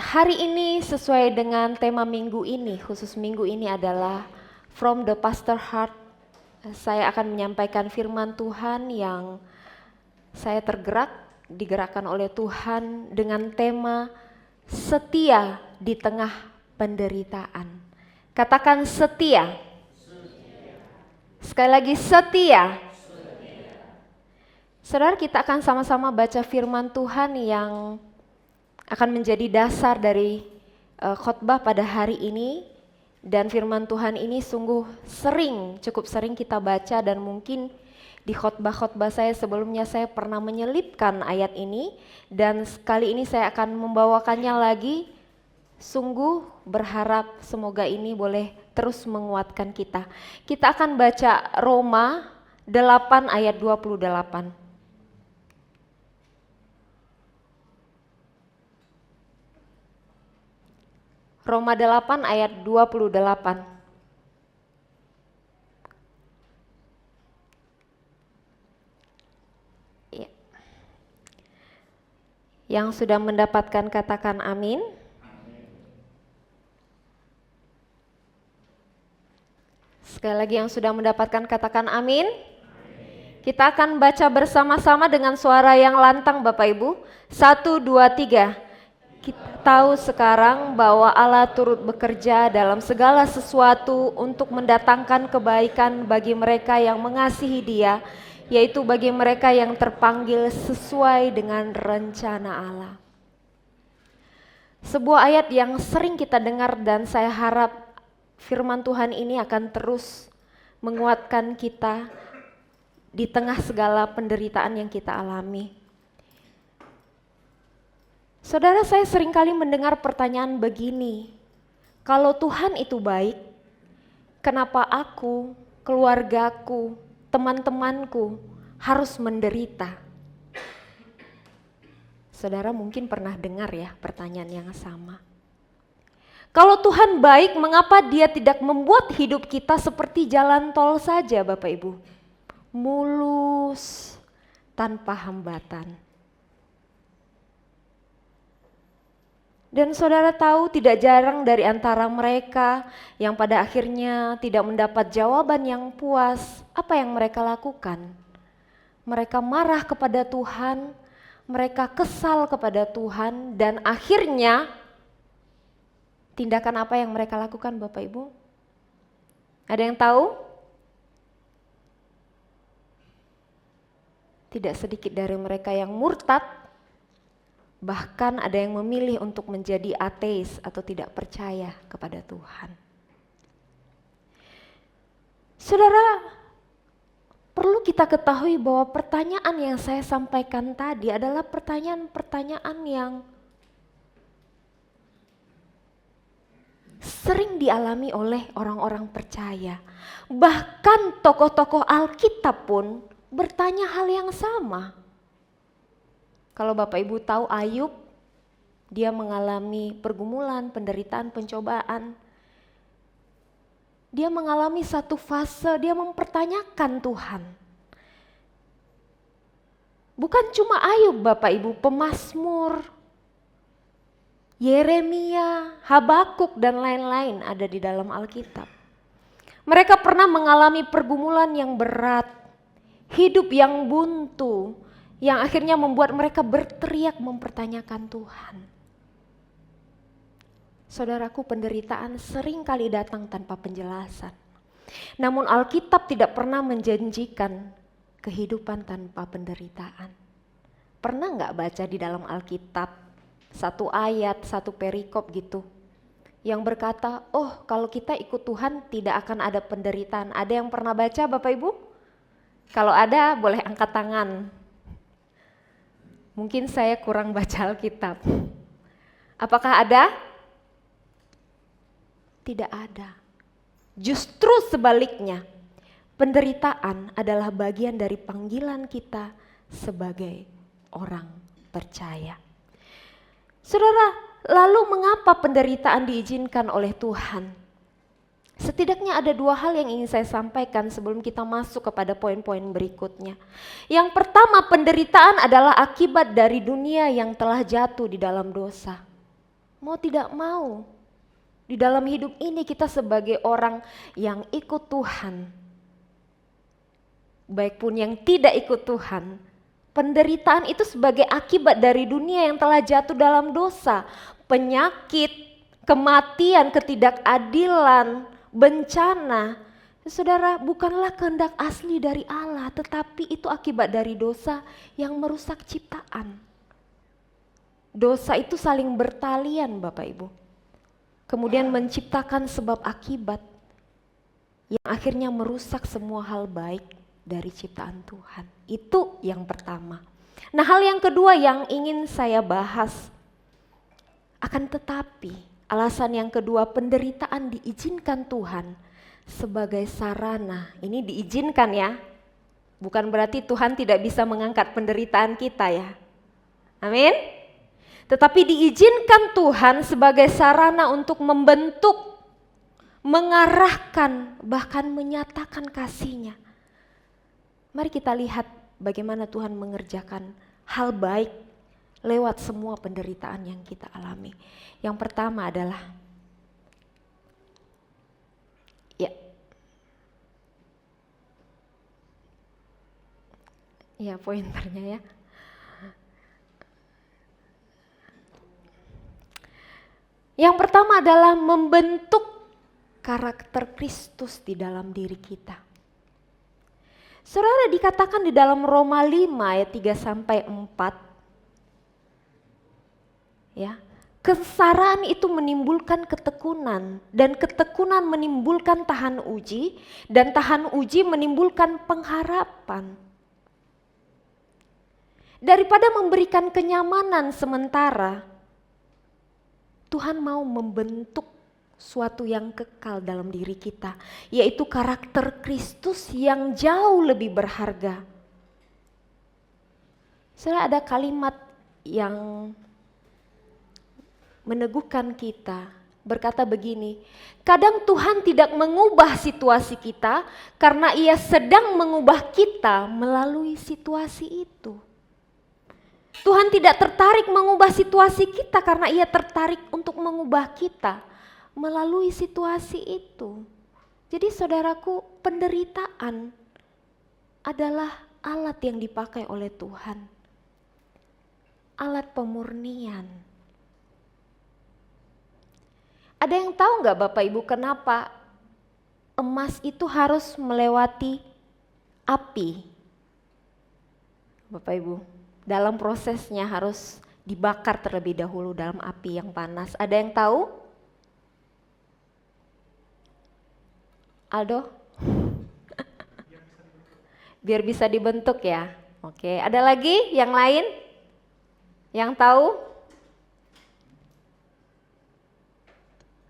Hari ini sesuai dengan tema minggu ini, khusus minggu ini adalah From the Pastor Heart. Saya akan menyampaikan firman Tuhan yang saya digerakkan oleh Tuhan dengan tema setia di tengah penderitaan. Katakan setia. Sekali lagi setia. Saudara, kita akan sama-sama baca firman Tuhan yang akan menjadi dasar dari khotbah pada hari ini. Dan firman Tuhan ini sungguh cukup sering kita baca, dan mungkin di khotbah-khotbah saya sebelumnya saya pernah menyelipkan ayat ini, dan kali ini saya akan membawakannya lagi. Sungguh berharap semoga ini boleh terus menguatkan kita. Kita akan baca Roma 8 ayat 28. Roma 8 ayat 28. Ya. Yang sudah mendapatkan katakan amin. Sekali lagi yang sudah mendapatkan katakan amin. Kita akan baca bersama-sama dengan suara yang lantang Bapak Ibu. 1, 2, 3. Kita tahu sekarang bahwa Allah turut bekerja dalam segala sesuatu untuk mendatangkan kebaikan bagi mereka yang mengasihi Dia, yaitu bagi mereka yang terpanggil sesuai dengan rencana Allah. Sebuah ayat yang sering kita dengar, dan saya harap firman Tuhan ini akan terus menguatkan kita di tengah segala penderitaan yang kita alami. Saudara, saya seringkali mendengar pertanyaan begini, kalau Tuhan itu baik, kenapa aku, keluargaku, teman-temanku harus menderita? Saudara mungkin pernah dengar ya pertanyaan yang sama. Kalau Tuhan baik, mengapa Dia tidak membuat hidup kita seperti jalan tol saja Bapak Ibu? Mulus, tanpa hambatan. Dan saudara tahu, tidak jarang dari antara mereka yang pada akhirnya tidak mendapat jawaban yang puas, apa yang mereka lakukan? Mereka marah kepada Tuhan, mereka kesal kepada Tuhan, dan akhirnya tindakan apa yang mereka lakukan Bapak Ibu? Ada yang tahu? Tidak sedikit dari mereka yang murtad. Bahkan ada yang memilih untuk menjadi ateis atau tidak percaya kepada Tuhan. Saudara, perlu kita ketahui bahwa pertanyaan yang saya sampaikan tadi adalah pertanyaan-pertanyaan yang sering dialami oleh orang-orang percaya. Bahkan tokoh-tokoh Alkitab pun bertanya hal yang sama. Kalau Bapak Ibu tahu Ayub, dia mengalami pergumulan, penderitaan, pencobaan. Dia mengalami satu fase, dia mempertanyakan Tuhan. Bukan cuma Ayub Bapak Ibu, Pemazmur, Yeremia, Habakuk, dan lain-lain ada di dalam Alkitab. Mereka pernah mengalami pergumulan yang berat, hidup yang buntu, yang akhirnya membuat mereka berteriak mempertanyakan Tuhan. Saudaraku, penderitaan sering kali datang tanpa penjelasan. Namun Alkitab tidak pernah menjanjikan kehidupan tanpa penderitaan. Pernah nggak baca di dalam Alkitab satu ayat, satu perikop gitu, yang berkata, oh kalau kita ikut Tuhan tidak akan ada penderitaan? Ada yang pernah baca Bapak Ibu? Kalau ada boleh angkat tangan. Mungkin saya kurang baca Alkitab. Apakah ada? Tidak ada. Justru sebaliknya, penderitaan adalah bagian dari panggilan kita sebagai orang percaya. Saudara, lalu mengapa penderitaan diizinkan oleh Tuhan? Setidaknya ada dua hal yang ingin saya sampaikan sebelum kita masuk kepada poin-poin berikutnya. Yang pertama, penderitaan adalah akibat dari dunia yang telah jatuh di dalam dosa. Mau tidak mau, di dalam hidup ini kita sebagai orang yang ikut Tuhan, baik pun yang tidak ikut Tuhan, penderitaan itu sebagai akibat dari dunia yang telah jatuh dalam dosa. Penyakit, kematian, ketidakadilan, bencana, saudara, bukanlah kehendak asli dari Allah, tetapi itu akibat dari dosa yang merusak ciptaan. Dosa itu saling bertalian, Bapak Ibu. Kemudian menciptakan sebab akibat yang akhirnya merusak semua hal baik dari ciptaan Tuhan. Itu yang pertama. Nah, hal yang kedua yang ingin saya bahas, akan tetapi alasan yang kedua, penderitaan diizinkan Tuhan sebagai sarana. Ini diizinkan ya, bukan berarti Tuhan tidak bisa mengangkat penderitaan kita ya. Amin. Tetapi diizinkan Tuhan sebagai sarana untuk membentuk, mengarahkan, bahkan menyatakan kasih-Nya. Mari kita lihat bagaimana Tuhan mengerjakan hal baik lewat semua penderitaan yang kita alami. Yang pertama adalah, ya pointernya ya. Yang pertama adalah membentuk karakter Kristus di dalam diri kita. Saudara, dikatakan di dalam Roma 5 ayat 3-4, ya, kesengsaraan itu menimbulkan ketekunan, dan ketekunan menimbulkan tahan uji, dan tahan uji menimbulkan pengharapan. Daripada memberikan kenyamanan sementara, Tuhan mau membentuk suatu yang kekal dalam diri kita, yaitu karakter Kristus yang jauh lebih berharga. Saudara, ada kalimat yang meneguhkan kita, berkata begini, kadang Tuhan tidak mengubah situasi kita karena Ia sedang mengubah kita melalui situasi itu. Tuhan tidak tertarik mengubah situasi kita karena Ia tertarik untuk mengubah kita melalui situasi itu. Jadi saudaraku, penderitaan adalah alat yang dipakai oleh Tuhan. Alat pemurnian. Ada yang tahu nggak Bapak Ibu kenapa emas itu harus melewati api? Bapak Ibu, dalam prosesnya harus dibakar terlebih dahulu dalam api yang panas. Ada yang tahu? Aldo? Biar bisa dibentuk ya. Oke, ada lagi yang lain? Yang tahu?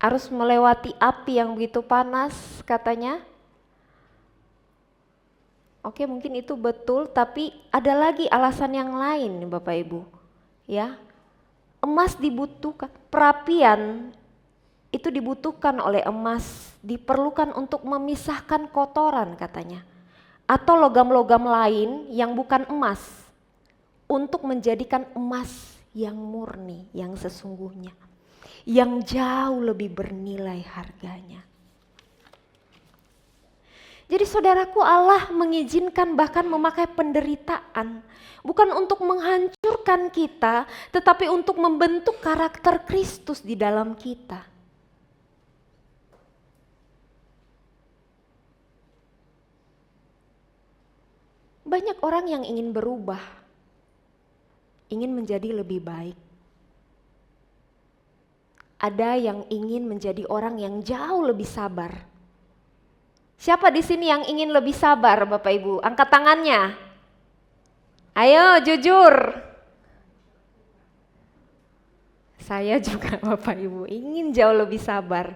Harus melewati api yang begitu panas katanya. Oke, mungkin itu betul, tapi ada lagi alasan yang lain Bapak Ibu. Ya. Emas dibutuhkan, perapian itu dibutuhkan oleh emas, diperlukan untuk memisahkan kotoran katanya. Atau logam-logam lain yang bukan emas, untuk menjadikan emas yang murni, yang sesungguhnya, yang jauh lebih bernilai harganya. Jadi saudaraku, Allah mengizinkan bahkan memakai penderitaan, bukan untuk menghancurkan kita, tetapi untuk membentuk karakter Kristus di dalam kita. Banyak orang yang ingin berubah, ingin menjadi lebih baik. Ada yang ingin menjadi orang yang jauh lebih sabar. Siapa di sini yang ingin lebih sabar, Bapak Ibu? Angkat tangannya. Ayo, jujur. Saya juga, Bapak Ibu, ingin jauh lebih sabar.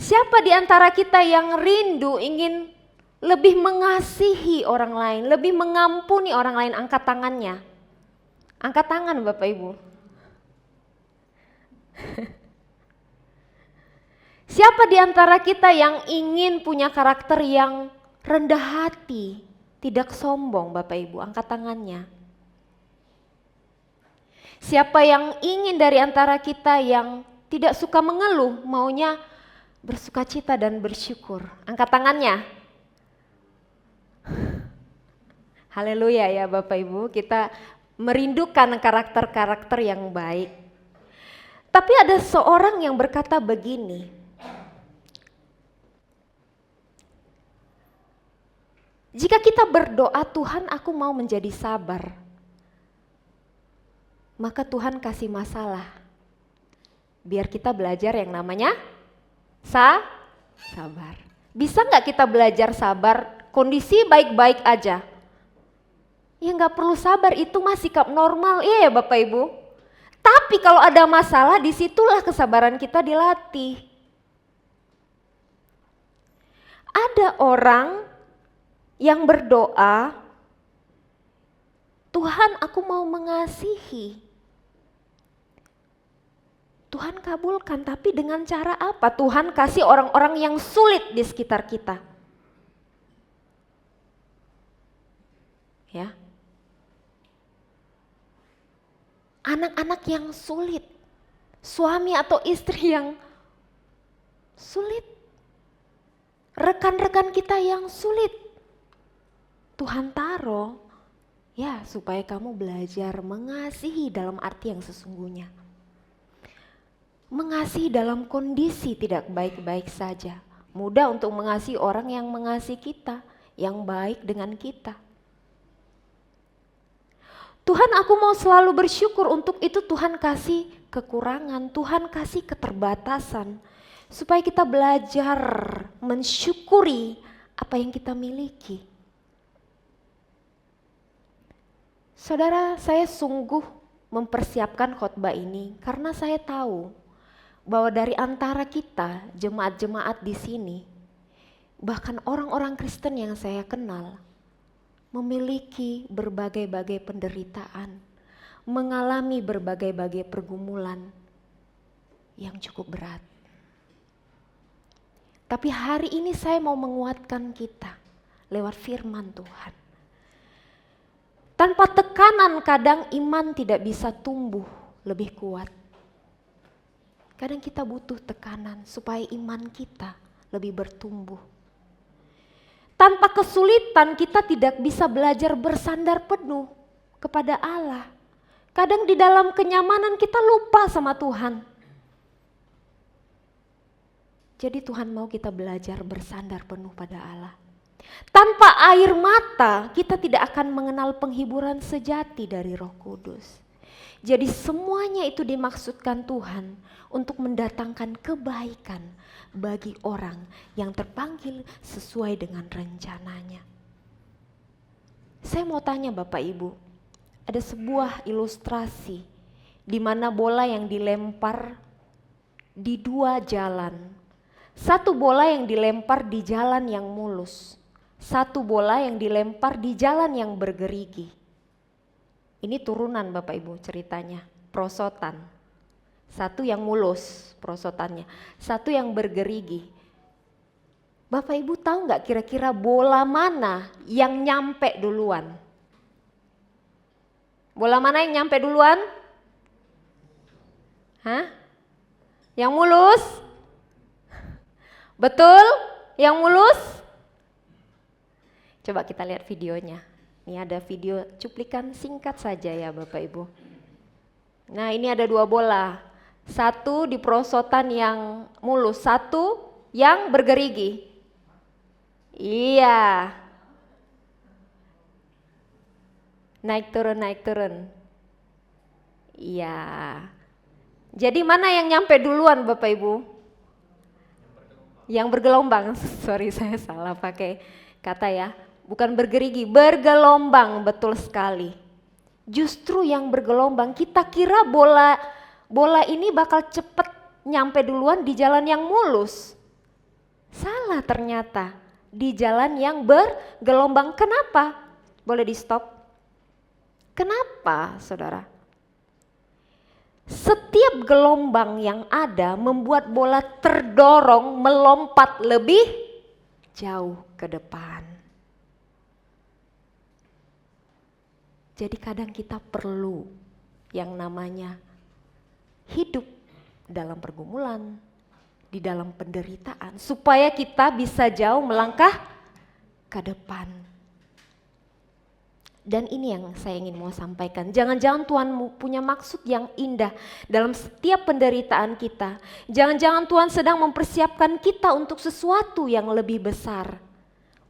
Siapa di antara kita yang rindu ingin lebih mengasihi orang lain, lebih mengampuni orang lain? Angkat tangannya. Angkat tangan, Bapak Ibu. Siapa di antara kita yang ingin punya karakter yang rendah hati, tidak sombong, Bapak Ibu? Angkat tangannya. Siapa yang ingin dari antara kita yang tidak suka mengeluh, maunya bersukacita dan bersyukur? Angkat tangannya. Haleluya ya Bapak Ibu, kita merindukan karakter-karakter yang baik. Tapi ada seorang yang berkata begini, jika kita berdoa, Tuhan aku mau menjadi sabar, maka Tuhan kasih masalah. Biar kita belajar yang namanya sabar. Bisa gak kita belajar sabar, kondisi baik-baik aja? Ya gak perlu sabar, itu mah sikap normal, iya ya Bapak Ibu. Tapi kalau ada masalah, disitulah kesabaran kita dilatih. Ada orang yang berdoa, Tuhan aku mau mengasihi. Tuhan kabulkan, tapi dengan cara apa? Tuhan kasih orang-orang yang sulit di sekitar kita. Ya. Anak-anak yang sulit, suami atau istri yang sulit, rekan-rekan kita yang sulit. Tuhan taruh, ya supaya kamu belajar mengasihi dalam arti yang sesungguhnya. Mengasihi dalam kondisi tidak baik-baik saja. Mudah untuk mengasihi orang yang mengasihi kita, yang baik dengan kita. Tuhan aku mau selalu bersyukur, untuk itu Tuhan kasih kekurangan, Tuhan kasih keterbatasan. Supaya kita belajar mensyukuri apa yang kita miliki. Saudara, saya sungguh mempersiapkan khotbah ini karena saya tahu bahwa dari antara kita, jemaat-jemaat di sini, bahkan orang-orang Kristen yang saya kenal, memiliki berbagai-bagai penderitaan, mengalami berbagai-bagai pergumulan yang cukup berat. Tapi hari ini saya mau menguatkan kita lewat firman Tuhan. Tanpa tekanan kadang iman tidak bisa tumbuh lebih kuat. Kadang kita butuh tekanan supaya iman kita lebih bertumbuh. Tanpa kesulitan kita tidak bisa belajar bersandar penuh kepada Allah. Kadang di dalam kenyamanan kita lupa sama Tuhan. Jadi Tuhan mau kita belajar bersandar penuh pada Allah. Tanpa air mata kita tidak akan mengenal penghiburan sejati dari Roh Kudus. Jadi semuanya itu dimaksudkan Tuhan untuk mendatangkan kebaikan bagi orang yang terpanggil sesuai dengan rencananya. Saya mau tanya Bapak Ibu, ada sebuah ilustrasi di mana bola yang dilempar di dua jalan. Satu bola yang dilempar di jalan yang mulus, satu bola yang dilempar di jalan yang bergerigi. Ini turunan Bapak Ibu ceritanya, prosotan. Satu yang mulus prosotannya, satu yang bergerigi. Bapak Ibu tahu nggak kira-kira bola mana yang nyampe duluan? Bola mana yang nyampe duluan? Hah? Yang mulus? Betul? Yang mulus? Coba kita lihat videonya. Ini ada video cuplikan singkat saja ya Bapak Ibu. Nah ini ada dua bola. Satu di prosotan yang mulus, satu yang bergerigi. Iya. Naik turun. Iya. Jadi mana yang nyampe duluan Bapak Ibu? Yang bergelombang. Sorry saya salah pakai kata ya. Bukan bergerigi, bergelombang, betul sekali. Justru yang bergelombang, kita kira bola ini bakal cepet nyampe duluan di jalan yang mulus. Salah ternyata, di jalan yang bergelombang. Kenapa? Boleh di stop? Kenapa saudara? Setiap gelombang yang ada membuat bola terdorong melompat lebih jauh ke depan. Jadi kadang kita perlu yang namanya hidup dalam pergumulan, di dalam penderitaan, supaya kita bisa jauh melangkah ke depan. Dan ini yang saya ingin mau sampaikan. Jangan-jangan Tuhan punya maksud yang indah dalam setiap penderitaan kita. Jangan-jangan Tuhan sedang mempersiapkan kita untuk sesuatu yang lebih besar.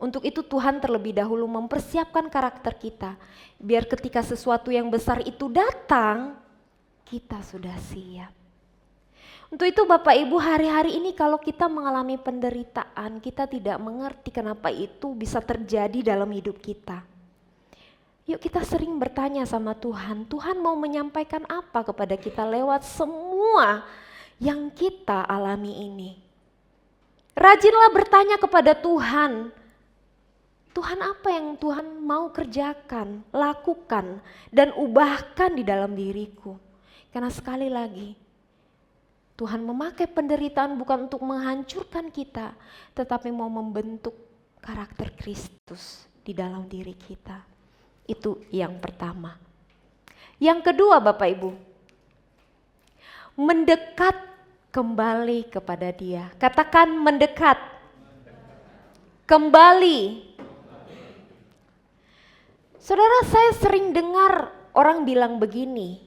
Untuk itu Tuhan terlebih dahulu mempersiapkan karakter kita. Biar ketika sesuatu yang besar itu datang, kita sudah siap. Untuk itu Bapak Ibu, hari-hari ini kalau kita mengalami penderitaan, kita tidak mengerti kenapa itu bisa terjadi dalam hidup kita. Yuk kita sering bertanya sama Tuhan, Tuhan mau menyampaikan apa kepada kita lewat semua yang kita alami ini. Rajinlah bertanya kepada Tuhan, Tuhan apa yang Tuhan mau kerjakan, lakukan, dan ubahkan di dalam diriku. Karena sekali lagi, Tuhan memakai penderitaan bukan untuk menghancurkan kita, tetapi mau membentuk karakter Kristus di dalam diri kita. Itu yang pertama. Yang kedua Bapak Ibu, mendekat kembali kepada Dia. Katakan mendekat. Kembali. Saudara, saya sering dengar orang bilang begini.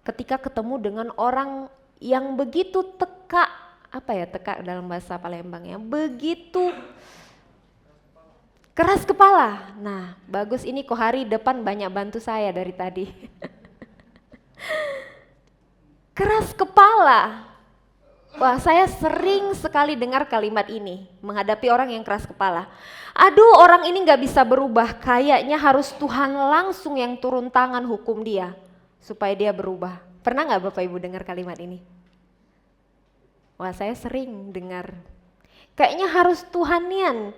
Ketika ketemu dengan orang yang begitu teka, teka dalam bahasa Palembang ya, begitu keras kepala. Nah, bagus ini Kohari depan banyak bantu saya dari tadi. Keras kepala. Wah, saya sering sekali dengar kalimat ini menghadapi orang yang keras kepala. Aduh, orang ini gak bisa berubah, kayaknya harus Tuhan langsung yang turun tangan hukum dia supaya dia berubah. Pernah gak Bapak Ibu dengar kalimat ini? Wah, saya sering dengar. Kayaknya harus Tuhanian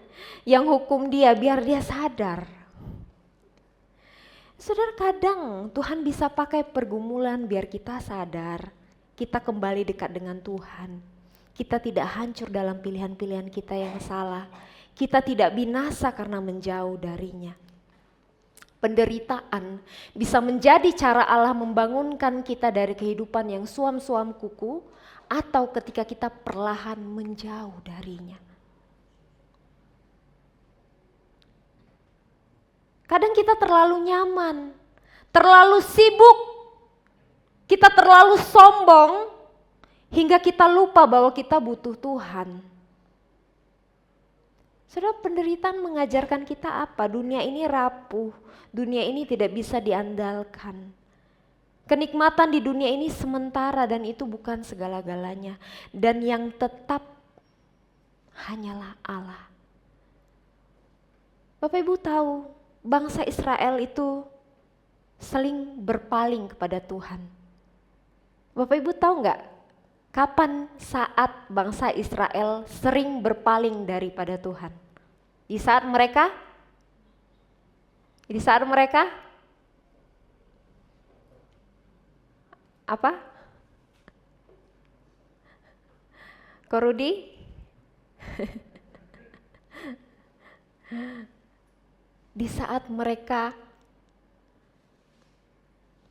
yang hukum dia biar dia sadar. Saudara, kadang Tuhan bisa pakai pergumulan biar kita sadar. Kita kembali dekat dengan Tuhan. Kita tidak hancur dalam pilihan-pilihan kita yang salah. Kita tidak binasa karena menjauh darinya. Penderitaan bisa menjadi cara Allah membangunkan kita dari kehidupan yang suam-suam kuku, atau ketika kita perlahan menjauh darinya. Kadang kita terlalu nyaman, terlalu sibuk, kita terlalu sombong, hingga kita lupa bahwa kita butuh Tuhan. Saudara, penderitaan mengajarkan kita apa? Dunia ini rapuh, dunia ini tidak bisa diandalkan. Kenikmatan di dunia ini sementara dan itu bukan segala-galanya. Dan yang tetap hanyalah Allah. Bapak Ibu tahu, bangsa Israel itu saling berpaling kepada Tuhan. Bapak Ibu tahu nggak kapan saat bangsa Israel sering berpaling daripada Tuhan? Di saat mereka apa? Korudi? Di saat mereka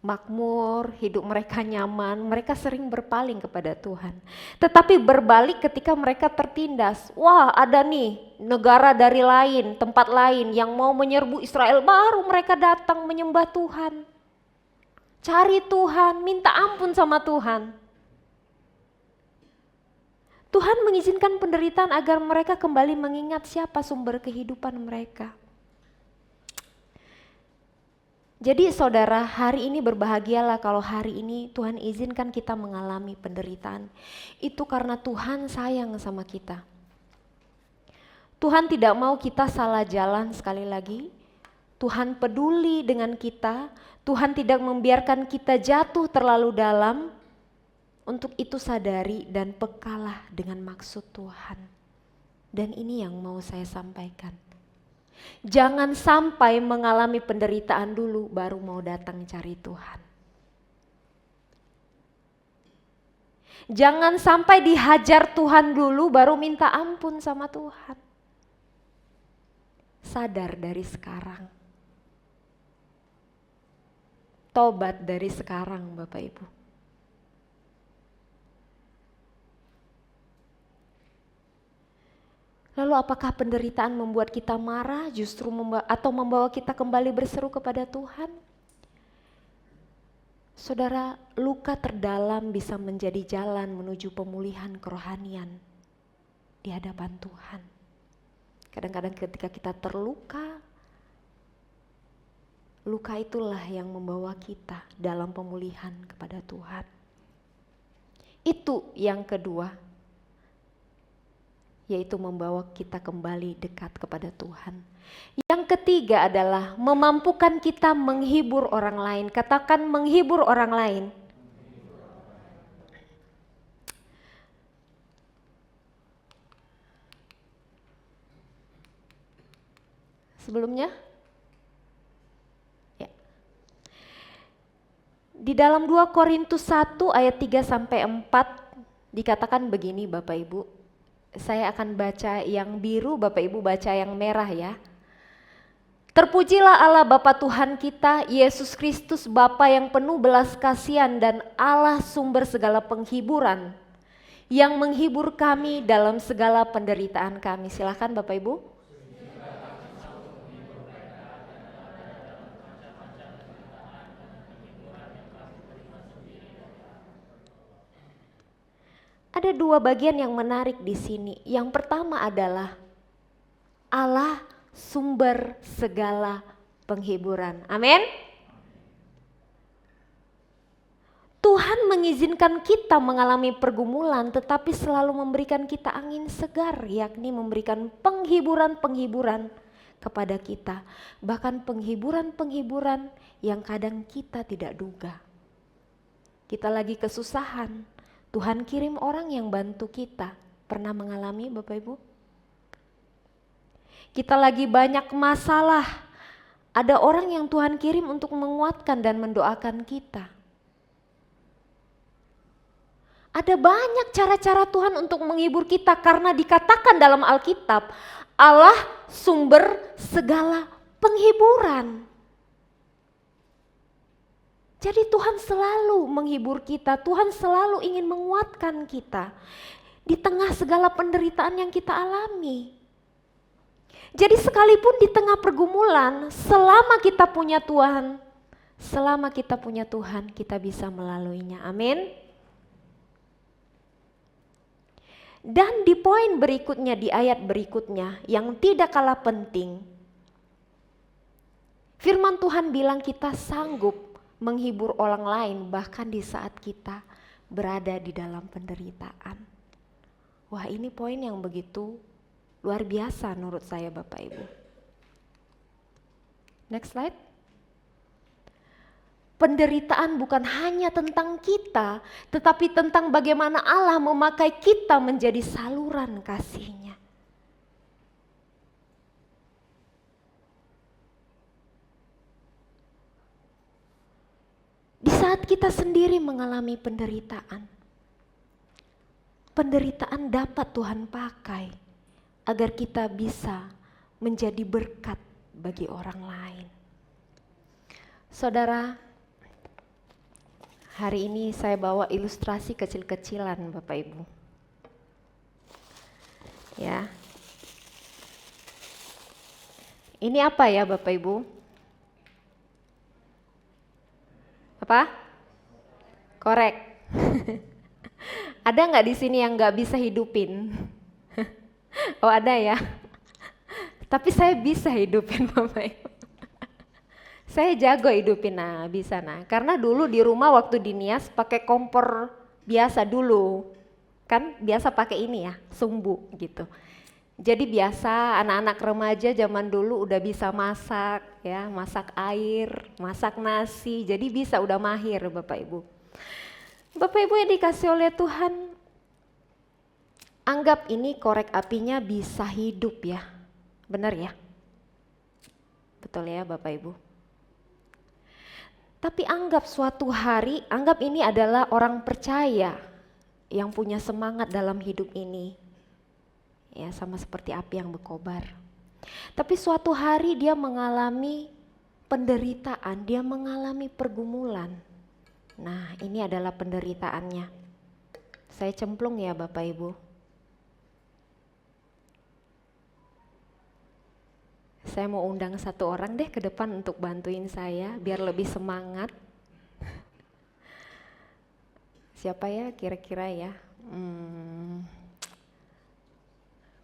makmur, hidup mereka nyaman, mereka sering berpaling kepada Tuhan. Tetapi berbalik ketika mereka tertindas. Wah, ada nih negara dari lain, tempat lain yang mau menyerbu Israel, baru mereka datang menyembah Tuhan. Cari Tuhan, minta ampun sama Tuhan. Tuhan mengizinkan penderitaan agar mereka kembali mengingat siapa sumber kehidupan mereka. Jadi saudara, hari ini berbahagialah kalau hari ini Tuhan izinkan kita mengalami penderitaan. Itu karena Tuhan sayang sama kita. Tuhan tidak mau kita salah jalan sekali lagi. Tuhan peduli dengan kita. Tuhan tidak membiarkan kita jatuh terlalu dalam. Untuk itu sadari dan pekalah dengan maksud Tuhan. Dan ini yang mau saya sampaikan. Jangan sampai mengalami penderitaan dulu baru mau datang cari Tuhan. Jangan sampai dihajar Tuhan dulu baru minta ampun sama Tuhan. Sadar dari sekarang. bertobat dari sekarang, Bapak Ibu. Lalu apakah penderitaan membuat kita marah justru membawa kita kembali berseru kepada Tuhan? Saudara, luka terdalam bisa menjadi jalan menuju pemulihan kerohanian di hadapan Tuhan. Kadang-kadang ketika kita terluka, luka itulah yang membawa kita dalam pemulihan kepada Tuhan. Itu yang kedua, yaitu membawa kita kembali dekat kepada Tuhan. Yang ketiga adalah memampukan kita menghibur orang lain. Katakan menghibur orang lain. Sebelumnya? Ya. Di dalam 2 Korintus 1 ayat 3-4 dikatakan begini Bapak Ibu. Saya akan baca yang biru, Bapak Ibu baca yang merah ya. Terpujilah Allah Bapa Tuhan kita, Yesus Kristus Bapa yang penuh belas kasihan dan Allah sumber segala penghiburan, yang menghibur kami dalam segala penderitaan kami. Silakan Bapak Ibu. Ada 2 bagian yang menarik di sini. Yang pertama adalah Allah sumber segala penghiburan. Amin. Tuhan mengizinkan kita mengalami pergumulan, tetapi selalu memberikan kita angin segar, yakni memberikan penghiburan-penghiburan kepada kita. Bahkan penghiburan-penghiburan yang kadang kita tidak duga. Kita lagi kesusahan, Tuhan kirim orang yang bantu kita. Pernah mengalami Bapak Ibu? Kita lagi banyak masalah, ada orang yang Tuhan kirim untuk menguatkan dan mendoakan kita. Ada banyak cara-cara Tuhan untuk menghibur kita karena dikatakan dalam Alkitab, Allah sumber segala penghiburan. Jadi Tuhan selalu menghibur kita, Tuhan selalu ingin menguatkan kita di tengah segala penderitaan yang kita alami. Jadi sekalipun di tengah pergumulan, selama kita punya Tuhan, kita bisa melaluinya. Amin. Dan di poin berikutnya, di ayat berikutnya yang tidak kalah penting, firman Tuhan bilang kita sanggup menghibur orang lain bahkan di saat kita berada di dalam penderitaan. Wah, ini poin yang begitu luar biasa menurut saya Bapak Ibu. Next slide. Penderitaan bukan hanya tentang kita, tetapi tentang bagaimana Allah memakai kita menjadi saluran kasih-Nya. Di saat kita sendiri mengalami penderitaan, penderitaan dapat Tuhan pakai agar kita bisa menjadi berkat bagi orang lain. Saudara, hari ini saya bawa ilustrasi kecil-kecilan Bapak Ibu. Ya. Ini apa ya Bapak Ibu? Apa? Korek. Ada nggak di sini yang nggak bisa hidupin? Oh ada ya. Tapi saya bisa hidupin Bapak Ibu. Saya jago hidupin, bisa karena dulu di rumah waktu di Nias pakai kompor biasa dulu, kan biasa pakai ini ya, sumbu gitu. Jadi biasa anak-anak remaja zaman dulu udah bisa masak ya, masak air, masak nasi, jadi bisa udah mahir Bapak Ibu. Bapak Ibu yang dikasih oleh Tuhan, anggap ini korek apinya bisa hidup ya, benar ya? Betul ya Bapak Ibu? Tapi anggap suatu hari, anggap ini adalah orang percaya yang punya semangat dalam hidup ini. Ya, sama seperti api yang berkobar. Tapi suatu hari dia mengalami penderitaan, dia mengalami pergumulan. Nah, ini adalah penderitaannya. Saya cemplung ya Bapak Ibu. Saya mau undang satu orang deh ke depan untuk bantuin saya biar lebih semangat. Siapa ya kira-kira ya?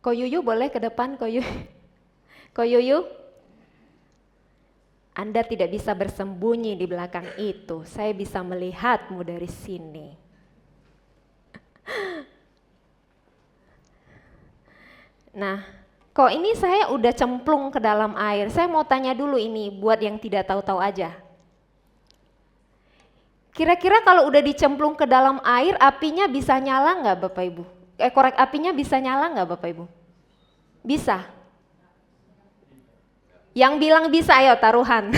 Ko Yuyu boleh ke depan, Ko Yuyu? Ko Yuyu? Anda tidak bisa bersembunyi di belakang itu. Saya bisa melihatmu dari sini. Nah, kok ini saya udah cemplung ke dalam air. Saya mau tanya dulu ini buat yang tidak tahu-tahu aja. Kira-kira kalau udah dicemplung ke dalam air, apinya bisa nyala nggak Bapak Ibu? Korek apinya bisa nyala nggak Bapak Ibu? Bisa. Yang bilang bisa, ayo taruhan.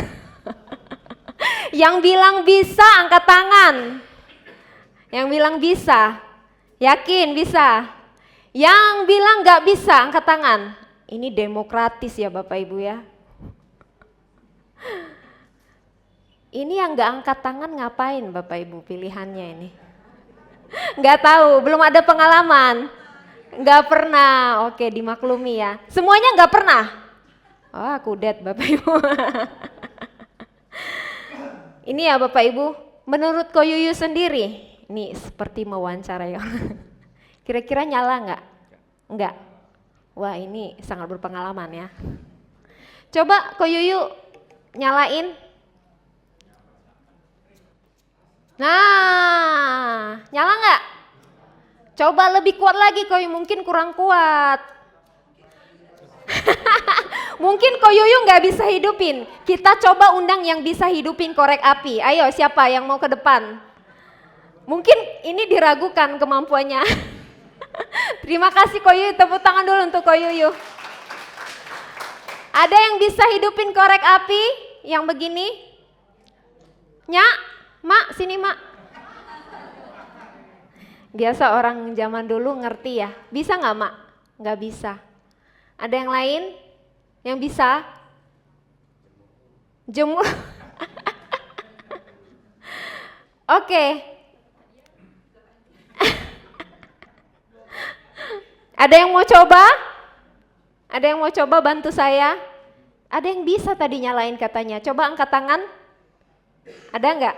Yang bilang bisa, angkat tangan. Yang bilang bisa, yakin bisa. Yang bilang nggak bisa, angkat tangan. Ini demokratis ya Bapak Ibu ya. Ini yang nggak angkat tangan ngapain Bapak Ibu pilihannya ini? Nggak tahu, belum ada pengalaman. Nggak pernah, oke dimaklumi ya. Semuanya nggak pernah. Oh kudet Bapak Ibu. Ini ya Bapak Ibu, menurut Ko Yuyu sendiri, ini seperti mewawancarai orang. Kira-kira nyala nggak? Nggak. Wah ini sangat berpengalaman ya. Coba Ko Yuyu nyalain. Nah, nyala nggak? Coba lebih kuat lagi Ko Yuyu, mungkin kurang kuat. Mungkin Ko Yuyu nggak bisa hidupin. Kita coba undang yang bisa hidupin korek api. Ayo siapa yang mau ke depan? Mungkin ini diragukan kemampuannya. Terima kasih Ko Yuyu, tepuk tangan dulu untuk Ko Yuyu. Ada yang bisa hidupin korek api yang begini? Nyak? Mak, sini mak. Biasa orang zaman dulu ngerti ya. Bisa nggak mak? Nggak bisa. Ada yang lain yang bisa? Jemur. Oke. Ada yang mau coba? Ada yang mau coba bantu saya? Ada yang bisa tadi nyalain katanya. Coba angkat tangan. Ada nggak?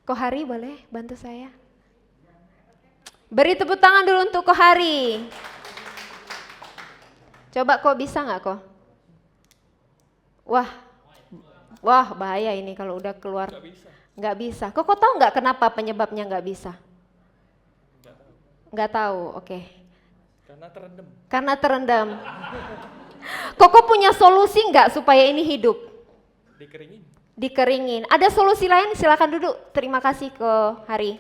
Kohari boleh bantu saya? Beri tepuk tangan dulu untuk Kohari. Coba kok bisa nggak kok? Wah bahaya ini kalau udah keluar. Nggak bisa. Kok tahu nggak kenapa penyebabnya nggak bisa? Nggak tahu, oke. Karena terendam. Koko punya solusi nggak supaya ini hidup? Dikeringin. Ada solusi lain? Silakan duduk. Terima kasih Kohari.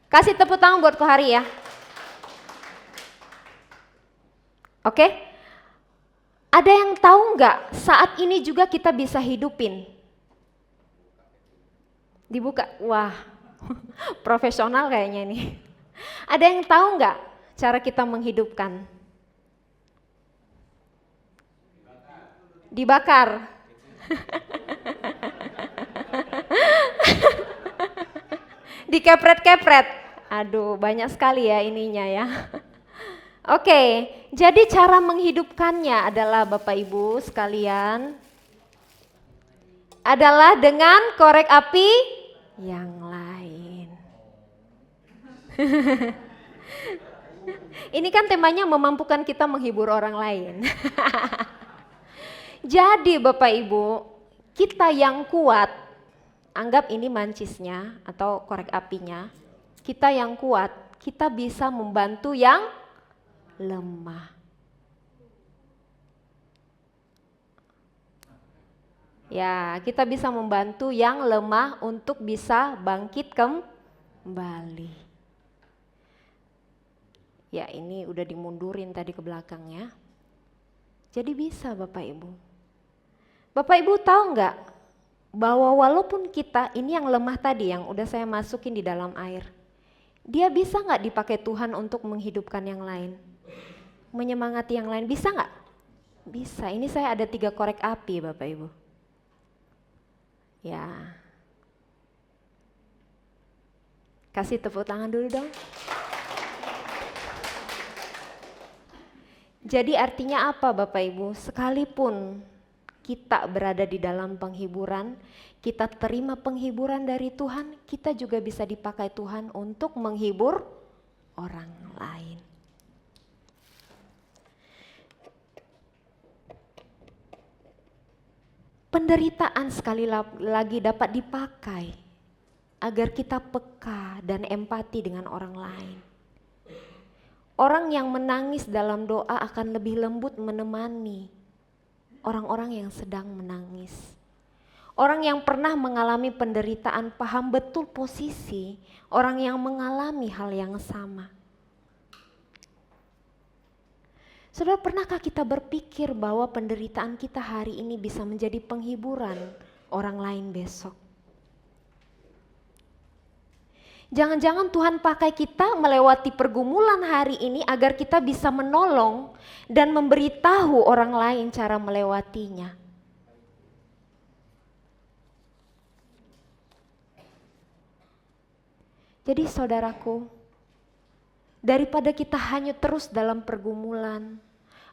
Kasih tepuk tangan buat Kohari ya. Oke. Ada yang tahu nggak saat ini juga kita bisa hidupin? Dibuka. Wah, profesional kayaknya nih. Ada yang tahu nggak cara kita menghidupkan? Dibakar. Dikepret-kepret. Aduh, banyak sekali ya ininya ya. Oke, jadi cara menghidupkannya adalah Bapak Ibu sekalian adalah dengan korek api yang lain. Ini kan temanya memampukan kita menghibur orang lain. Jadi Bapak Ibu, kita yang kuat, anggap ini mancisnya atau korek apinya, kita yang kuat, kita bisa membantu yang lemah. Ya, kita bisa membantu yang lemah untuk bisa bangkit kembali. Ya, ini udah dimundurin tadi ke belakang ya. Jadi bisa Bapak Ibu. Bapak Ibu tahu nggak bahwa walaupun kita ini yang lemah tadi yang udah saya masukin di dalam air, dia bisa nggak dipakai Tuhan untuk menghidupkan yang lain, menyemangati yang lain, bisa nggak? Bisa, ini saya ada 3 korek api Bapak Ibu. Ya. Kasih tepuk tangan dulu dong. Jadi artinya apa Bapak Ibu? Sekalipun kita berada di dalam penghiburan, kita terima penghiburan dari Tuhan, kita juga bisa dipakai Tuhan untuk menghibur orang lain. Penderitaan sekali lagi dapat dipakai agar kita peka dan empati dengan orang lain. Orang yang menangis dalam doa akan lebih lembut menemani orang-orang yang sedang menangis. Orang yang pernah mengalami penderitaan paham betul posisi orang yang mengalami hal yang sama. Saudara, pernahkah kita berpikir bahwa penderitaan kita hari ini bisa menjadi penghiburan orang lain besok? Jangan-jangan Tuhan pakai kita melewati pergumulan hari ini agar kita bisa menolong dan memberitahu orang lain cara melewatinya. Jadi saudaraku, daripada kita hanyut terus dalam pergumulan,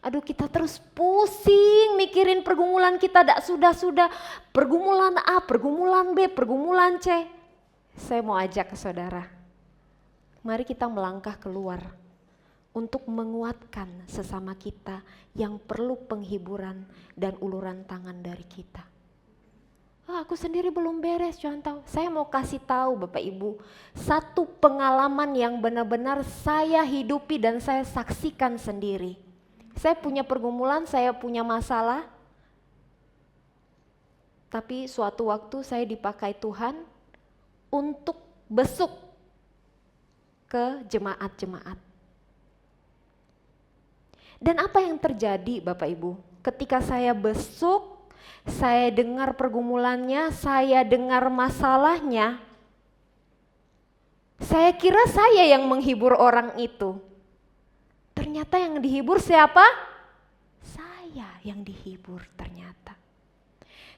aduh kita terus pusing mikirin pergumulan kita, tak sudah-sudah pergumulan A, pergumulan B, pergumulan C. Saya mau ajak ke saudara, mari kita melangkah keluar untuk menguatkan sesama kita yang perlu penghiburan dan uluran tangan dari kita. Aku sendiri belum beres, contoh. Saya mau kasih tahu Bapak Ibu, satu pengalaman yang benar-benar saya hidupi dan saya saksikan sendiri. Saya punya pergumulan, saya punya masalah, tapi suatu waktu saya dipakai Tuhan untuk besuk ke jemaat-jemaat. Dan apa yang terjadi Bapak Ibu? Ketika saya besuk, saya dengar pergumulannya, saya dengar masalahnya, saya kira saya yang menghibur orang itu. Ternyata yang dihibur siapa? Saya yang dihibur ternyata.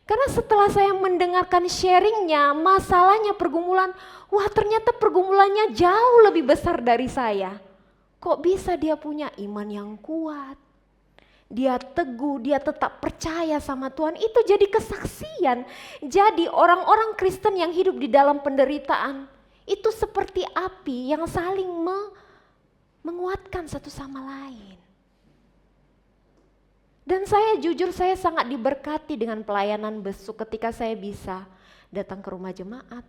Karena setelah saya mendengarkan sharingnya, masalahnya, pergumulan, wah ternyata pergumulannya jauh lebih besar dari saya. Kok bisa dia punya iman yang kuat? Dia teguh, dia tetap percaya sama Tuhan, itu jadi kesaksian. Jadi orang-orang Kristen yang hidup di dalam penderitaan, itu seperti api yang saling menguatkan satu sama lain. Dan saya jujur saya sangat diberkati dengan pelayanan besuk ketika saya bisa datang ke rumah jemaat.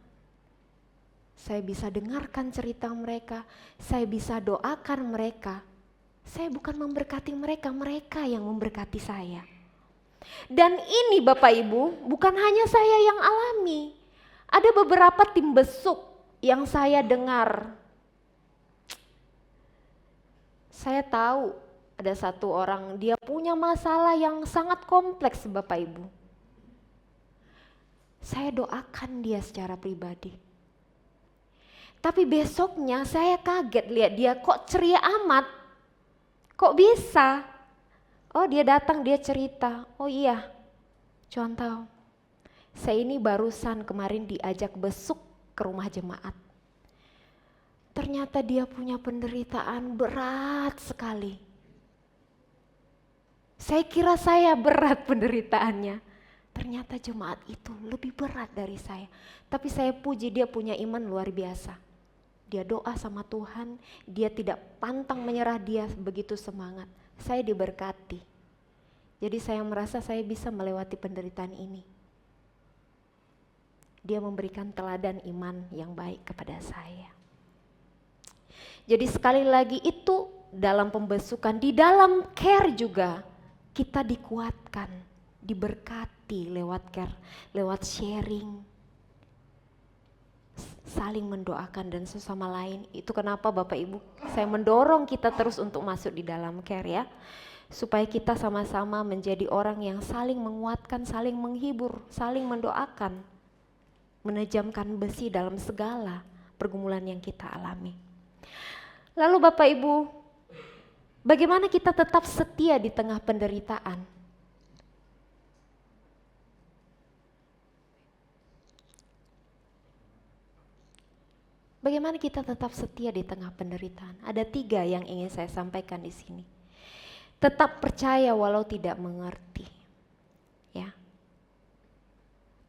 Saya bisa dengarkan cerita mereka, saya bisa doakan mereka. Saya bukan memberkati mereka, mereka yang memberkati saya. Dan ini Bapak Ibu, bukan hanya saya yang alami. Ada beberapa tim besuk yang saya dengar. Saya tahu ada satu orang, dia punya masalah yang sangat kompleks Bapak Ibu. Saya doakan dia secara pribadi. Tapi besoknya saya kaget lihat dia kok ceria amat. Kok bisa? Oh dia datang, dia cerita. Oh iya, contoh. Saya ini barusan kemarin diajak besuk ke rumah jemaat. Ternyata dia punya penderitaan berat sekali. Saya kira saya berat penderitaannya. Ternyata jemaat itu lebih berat dari saya. Tapi saya puji dia punya iman luar biasa. Dia doa sama Tuhan, dia tidak pantang menyerah, dia begitu semangat. Saya diberkati. Jadi saya merasa saya bisa melewati penderitaan ini. Dia memberikan teladan iman yang baik kepada saya. Jadi sekali lagi itu dalam pembesukan, di dalam care juga kita dikuatkan, diberkati lewat care, lewat sharing, saling mendoakan dan sesama lain. Itu kenapa Bapak Ibu saya mendorong kita terus untuk masuk di dalam care ya, supaya kita sama-sama menjadi orang yang saling menguatkan, saling menghibur, saling mendoakan, menejamkan besi dalam segala pergumulan yang kita alami. Lalu Bapak Ibu, bagaimana kita tetap setia di tengah penderitaan? Bagaimana kita tetap setia di tengah penderitaan? Ada 3 yang ingin saya sampaikan di sini. Tetap percaya walau tidak mengerti. Ya.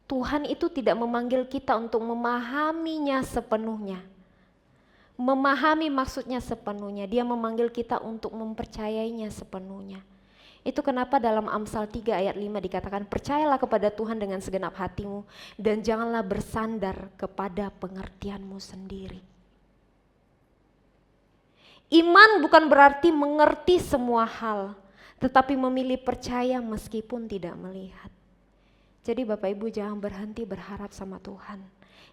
Tuhan itu tidak memanggil kita untuk memahaminya sepenuhnya. Memahami maksudnya sepenuhnya. Dia memanggil kita untuk mempercayainya sepenuhnya. Itu kenapa dalam Amsal 3 ayat 5 dikatakan, percayalah kepada Tuhan dengan segenap hatimu dan janganlah bersandar kepada pengertianmu sendiri. Iman bukan berarti mengerti semua hal, tetapi memilih percaya meskipun tidak melihat. Jadi Bapak Ibu jangan berhenti berharap sama Tuhan.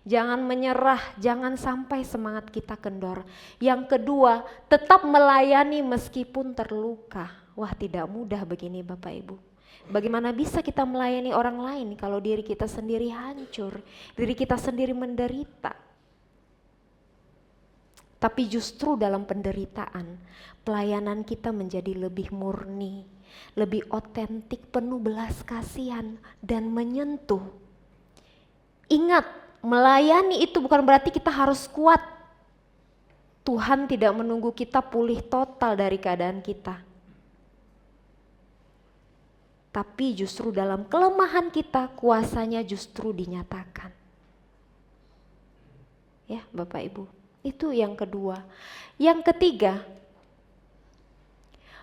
Jangan menyerah, jangan sampai semangat kita kendor. Yang kedua, tetap melayani meskipun terluka. Wah, tidak mudah begini Bapak Ibu. Bagaimana bisa kita melayani orang lain kalau diri kita sendiri hancur, diri kita sendiri menderita. Tapi justru dalam penderitaan, pelayanan kita menjadi lebih murni, lebih otentik, penuh belas kasihan dan menyentuh. Ingat, melayani itu bukan berarti kita harus kuat. Tuhan tidak menunggu kita pulih total dari keadaan kita. Tapi justru dalam kelemahan kita, kuasanya justru dinyatakan. Ya Bapak Ibu, itu yang kedua. Yang ketiga,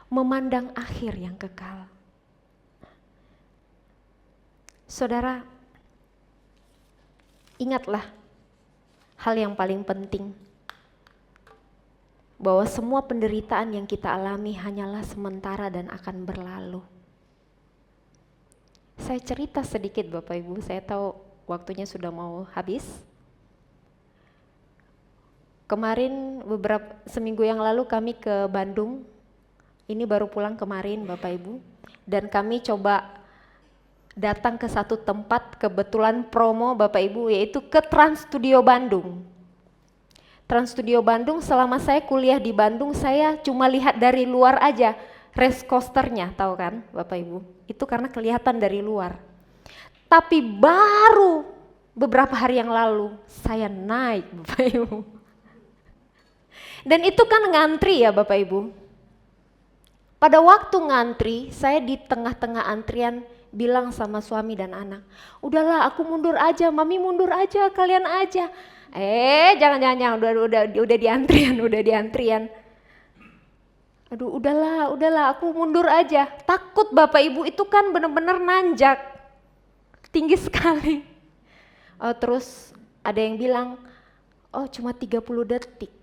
memandang akhir yang kekal. Saudara, ingatlah hal yang paling penting, bahwa semua penderitaan yang kita alami hanyalah sementara dan akan berlalu. Saya cerita sedikit Bapak Ibu, saya tahu waktunya sudah mau habis. Kemarin seminggu yang lalu kami ke Bandung, ini baru pulang kemarin Bapak Ibu, dan kami coba datang ke satu tempat, kebetulan promo Bapak Ibu, yaitu ke Trans Studio Bandung. Trans Studio Bandung, selama saya kuliah di Bandung, saya cuma lihat dari luar aja, race coasternya, tahu kan Bapak Ibu? Itu karena kelihatan dari luar. Tapi baru beberapa hari yang lalu, saya naik Bapak Ibu. Dan itu kan ngantri ya Bapak Ibu. Pada waktu ngantri, saya di tengah-tengah antrian bilang sama suami dan anak, udahlah aku mundur aja, mami mundur aja, kalian aja. Jangan, udah di antrian. Aduh udahlah aku mundur aja. Takut Bapak Ibu, itu kan benar-benar nanjak, tinggi sekali. Terus ada yang bilang, cuma 30 detik.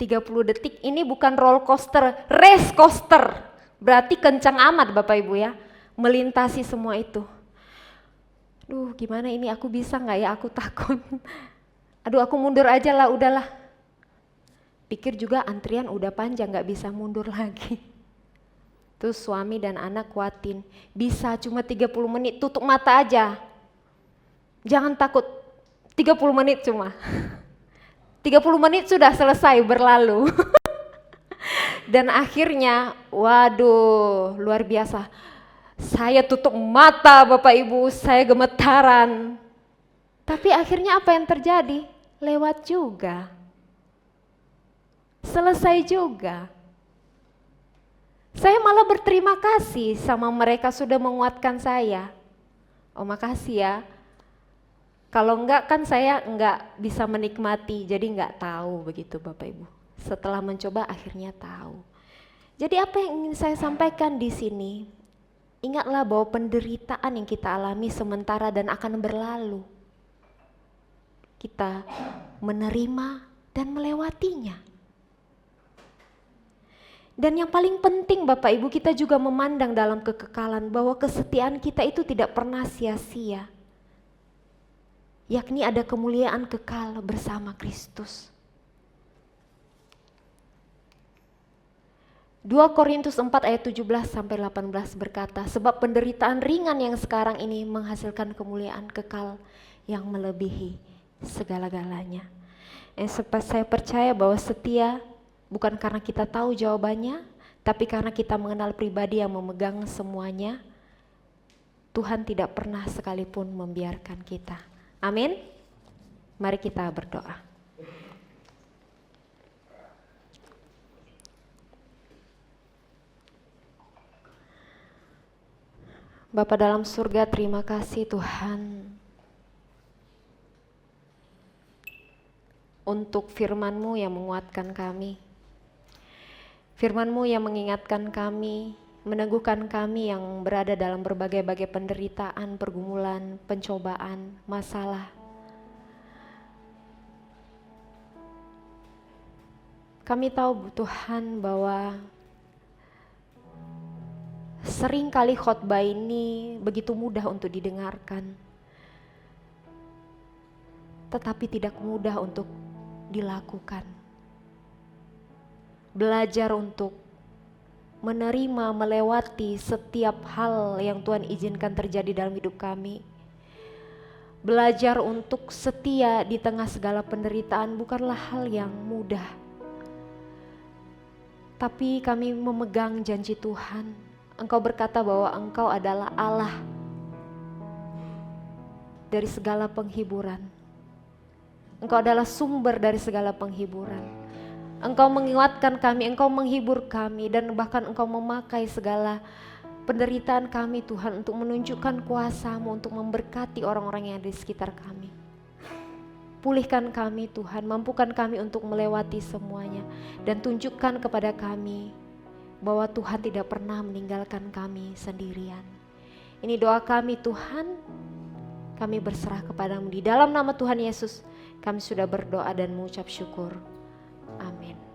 30 detik ini bukan roller coaster, race coaster. Berarti kencang amat Bapak Ibu ya, melintasi semua itu. Duh gimana ini, aku bisa gak ya, aku takut. Aduh aku mundur aja lah, udahlah. Pikir juga antrian udah panjang, gak bisa mundur lagi. Terus suami dan anak kuatin, bisa cuma 30 menit, tutup mata aja. Jangan takut, 30 menit cuma. 30 menit sudah selesai berlalu. Dan akhirnya, waduh luar biasa. Saya tutup mata Bapak Ibu, saya gemetaran. Tapi akhirnya apa yang terjadi? Lewat juga. Selesai juga. Saya malah berterima kasih sama mereka sudah menguatkan saya. Makasih ya. Kalau enggak kan saya enggak bisa menikmati, jadi enggak tahu begitu Bapak Ibu. Setelah mencoba akhirnya tahu. Jadi apa yang ingin saya sampaikan di sini? Ingatlah bahwa penderitaan yang kita alami sementara dan akan berlalu. Kita menerima dan melewatinya. Dan yang paling penting Bapak Ibu, kita juga memandang dalam kekekalan bahwa kesetiaan kita itu tidak pernah sia-sia. Yakni ada kemuliaan kekal bersama Kristus. 2 Korintus 4 ayat 17-18 berkata, sebab penderitaan ringan yang sekarang ini menghasilkan kemuliaan kekal yang melebihi segala-galanya. Saya percaya bahwa setia bukan karena kita tahu jawabannya, tapi karena kita mengenal pribadi yang memegang semuanya. Tuhan tidak pernah sekalipun membiarkan kita. Amin. Mari kita berdoa. Bapa dalam surga, terima kasih Tuhan untuk firman-Mu yang menguatkan kami. Firman-Mu yang mengingatkan kami, meneguhkan kami yang berada dalam berbagai-bagai penderitaan, pergumulan, pencobaan, masalah. Kami tahu Tuhan bahwa seringkali khotbah ini begitu mudah untuk didengarkan, tetapi tidak mudah untuk dilakukan. Belajar untuk menerima, melewati setiap hal yang Tuhan izinkan terjadi dalam hidup kami. Belajar untuk setia di tengah segala penderitaan bukanlah hal yang mudah. Tapi kami memegang janji Tuhan. Engkau berkata bahwa Engkau adalah Allah dari segala penghiburan. Engkau adalah sumber dari segala penghiburan. Engkau menguatkan kami, Engkau menghibur kami, dan bahkan Engkau memakai segala penderitaan kami Tuhan untuk menunjukkan kuasa-Mu untuk memberkati orang-orang yang ada di sekitar kami. Pulihkan kami Tuhan, mampukan kami untuk melewati semuanya, dan tunjukkan kepada kami bahwa Tuhan tidak pernah meninggalkan kami sendirian. Ini doa kami Tuhan, kami berserah kepada-Mu. Di dalam nama Tuhan Yesus kami sudah berdoa dan mengucap syukur. Amin.